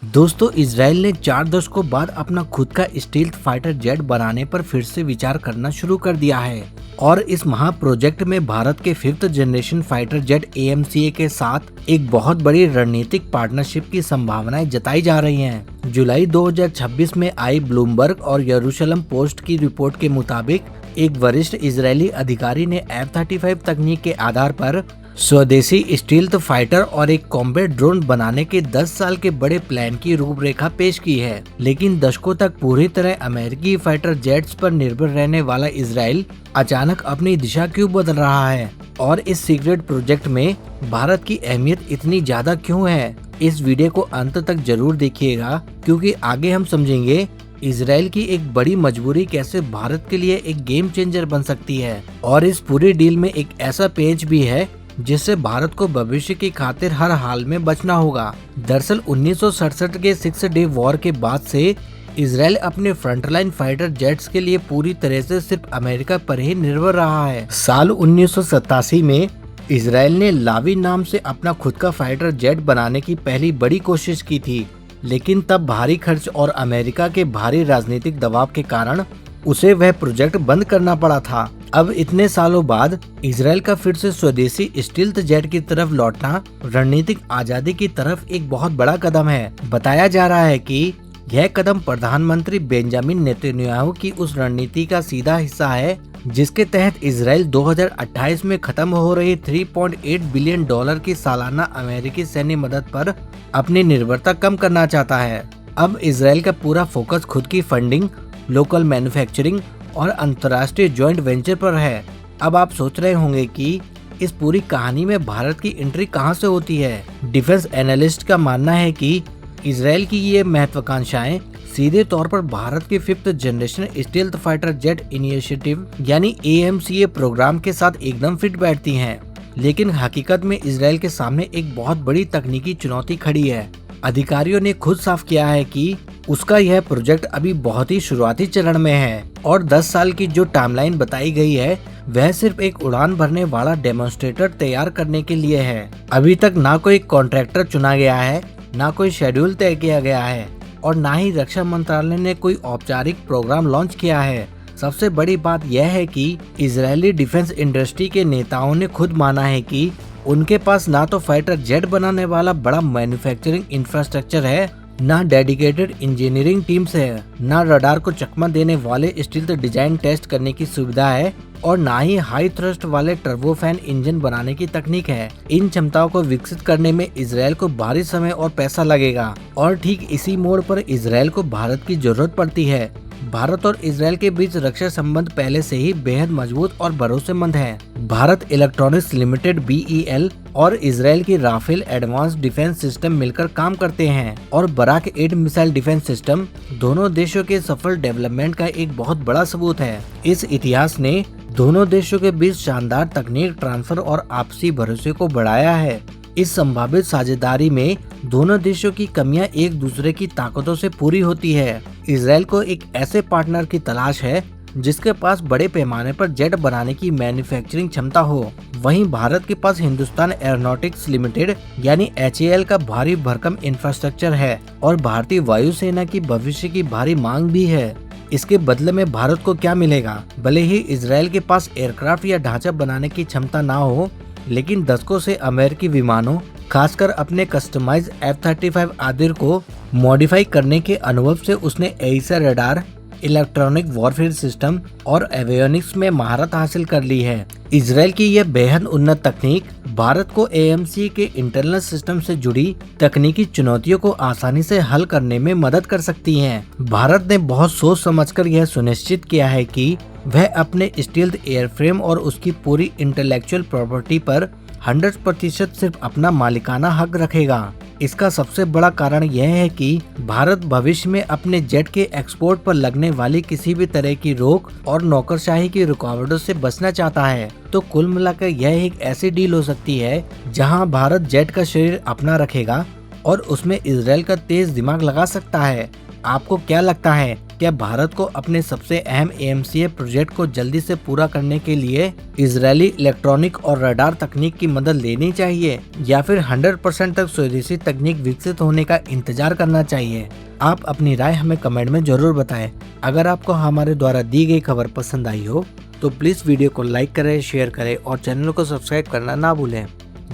दोस्तों, इजराइल ने 4 दशकों बाद अपना खुद का स्टील्थ फाइटर जेट बनाने पर फिर से विचार करना शुरू कर दिया है और इस महा प्रोजेक्ट में भारत के 5th generation fighter jet AMCA के साथ एक बहुत बड़ी रणनीतिक पार्टनरशिप की संभावनाएं जताई जा रही हैं। जुलाई 2026 में आई ब्लूमबर्ग और यरूशलेम पोस्ट की रिपोर्ट के मुताबिक एक वरिष्ठ इजरायली अधिकारी ने F-35 तकनीक के आधार पर स्वदेशी स्टील्थ फाइटर और एक कॉम्बैट ड्रोन बनाने के 10 साल के बड़े प्लान की रूपरेखा पेश की है। लेकिन दशकों तक पूरी तरह अमेरिकी फाइटर जेट्स पर निर्भर रहने वाला इजराइल अचानक अपनी दिशा क्यों बदल रहा है और इस सीक्रेट प्रोजेक्ट में भारत की अहमियत इतनी ज्यादा क्यों है। इस वीडियो को अंत तक जरूर देखिएगा, क्योंकि आगे हम समझेंगे इजराइल की एक बड़ी मजबूरी कैसे भारत के लिए एक गेम चेंजर बन सकती है। और इस पूरी डील में एक ऐसा पेज भी है जिससे भारत को भविष्य की खातिर हर हाल में बचना होगा। दरअसल 1967 के 6 डे वॉर के बाद से इजराइल अपने फ्रंटलाइन फाइटर जेट्स के लिए पूरी तरह से सिर्फ अमेरिका पर ही निर्भर रहा है। साल 1987 में इजराइल ने लावी नाम से अपना खुद का फाइटर जेट बनाने की पहली बड़ी कोशिश की थी, लेकिन तब भारी खर्च और अमेरिका के भारी राजनीतिक दबाव के कारण उसे वह प्रोजेक्ट बंद करना पड़ा था। अब इतने सालों बाद इजराइल का फिर से स्वदेशी स्टील्थ जेट की तरफ लौटना रणनीतिक आजादी की तरफ एक बहुत बड़ा कदम है। बताया जा रहा है कि यह कदम प्रधानमंत्री बेंजामिन नेतन्याहू की उस रणनीति का सीधा हिस्सा है जिसके तहत इजराइल 2028 में खत्म हो रही $3.8 बिलियन की सालाना अमेरिकी सैन्य मदद पर अपनी निर्भरता कम करना चाहता है। अब इजराइल का पूरा फोकस खुद की फंडिंग, लोकल मैन्युफैक्चरिंग और अंतर्राष्ट्रीय जॉइंट वेंचर पर है। अब आप सोच रहे होंगे कि इस पूरी कहानी में भारत की एंट्री कहां से होती है। डिफेंस एनालिस्ट का मानना है कि इजराइल की ये महत्वाकांक्षाएं सीधे तौर पर भारत के 5th generation stealth fighter jet initiative यानी AMCA प्रोग्राम के साथ एकदम फिट बैठती हैं। लेकिन हकीकत में इजराइल के सामने एक बहुत बड़ी तकनीकी चुनौती खड़ी है। अधिकारियों ने खुद साफ किया है कि उसका यह प्रोजेक्ट अभी बहुत ही शुरुआती चरण में है और 10 साल की जो टाइमलाइन बताई गई है वह सिर्फ एक उड़ान भरने वाला डेमोन्स्ट्रेटर तैयार करने के लिए है। अभी तक ना कोई कॉन्ट्रैक्टर चुना गया है, ना कोई शेड्यूल तय किया गया है और ना ही रक्षा मंत्रालय ने कोई औपचारिक प्रोग्राम लॉन्च किया है। सबसे बड़ी बात यह है कि इजरायली डिफेंस इंडस्ट्री के नेताओं ने खुद माना है कि उनके पास ना तो फाइटर जेट बनाने वाला बड़ा मैन्युफैक्चरिंग इंफ्रास्ट्रक्चर है, ना डेडिकेटेड इंजीनियरिंग टीम्स है, ना रडार को चकमा देने वाले स्टील्थ डिजाइन टेस्ट करने की सुविधा है और ना ही हाई थ्रस्ट वाले टर्बोफैन इंजन बनाने की तकनीक है। इन क्षमताओं को विकसित करने में इजराइल को भारी समय और पैसा लगेगा और ठीक इसी मोड़ पर इजराइल को भारत की जरूरत पड़ती है। भारत और इजराइल के बीच रक्षा संबंध पहले से ही बेहद मजबूत और भरोसेमंद हैं। भारत इलेक्ट्रॉनिक्स लिमिटेड BEL और इजराइल की राफेल एडवांस डिफेंस सिस्टम मिलकर काम करते हैं और बराक 8 मिसाइल डिफेंस सिस्टम दोनों देशों के सफल डेवलपमेंट का एक बहुत बड़ा सबूत है। इस इतिहास ने दोनों देशों के बीच शानदार तकनीक ट्रांसफर और आपसी भरोसे को बढ़ाया है। इस संभावित साझेदारी में दोनों देशों की कमियां एक दूसरे की ताकतों से पूरी होती है। इजराइल को एक ऐसे पार्टनर की तलाश है जिसके पास बड़े पैमाने पर जेट बनाने की मैन्युफैक्चरिंग क्षमता हो। वहीं भारत के पास हिंदुस्तान एरोनॉटिक्स लिमिटेड यानी HAL का भारी भरकम इंफ्रास्ट्रक्चर है और भारतीय वायुसेना की भविष्य की भारी मांग भी है। इसके बदले में भारत को क्या मिलेगा? भले ही इजराइल के पास एयरक्राफ्ट या ढांचा बनाने की क्षमता ना हो, लेकिन दशकों से अमेरिकी विमानों, खासकर अपने कस्टमाइज F-35 आदिर को मॉडिफाई करने के अनुभव से उसने एईसा रडार, इलेक्ट्रॉनिक वॉरफेयर सिस्टम और एवियोनिक्स में महारत हासिल कर ली है। इजराइल की यह बेहद उन्नत तकनीक भारत को AMCA के इंटरनल सिस्टम से जुड़ी तकनीकी चुनौतियों को आसानी से हल करने में मदद कर सकती हैं। भारत ने बहुत सोच समझकर यह सुनिश्चित किया है कि वह अपने स्टील्थ एयरफ्रेम और उसकी पूरी इंटेलेक्चुअल प्रॉपर्टी पर 100% सिर्फ अपना मालिकाना हक रखेगा। इसका सबसे बड़ा कारण यह है कि भारत भविष्य में अपने जेट के एक्सपोर्ट पर लगने वाली किसी भी तरह की रोक और नौकरशाही की रुकावटों से बचना चाहता है। तो कुल मिलाकर यह एक ऐसी डील हो सकती है जहां भारत जेट का शरीर अपना रखेगा और उसमें इजराइल का तेज दिमाग लगा सकता है। आपको क्या लगता है, क्या भारत को अपने सबसे अहम AMCA प्रोजेक्ट को जल्दी से पूरा करने के लिए इजरायली इलेक्ट्रॉनिक और रडार तकनीक की मदद लेनी चाहिए या फिर 100% तक स्वदेशी तकनीक विकसित होने का इंतजार करना चाहिए? आप अपनी राय हमें कमेंट में जरूर बताएं। अगर आपको हमारे द्वारा दी गई खबर पसंद आई हो तो प्लीज वीडियो को लाइक करें, शेयर करें और चैनल को सब्सक्राइब करना ना भूलें।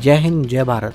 जय हिंद, जय भारत।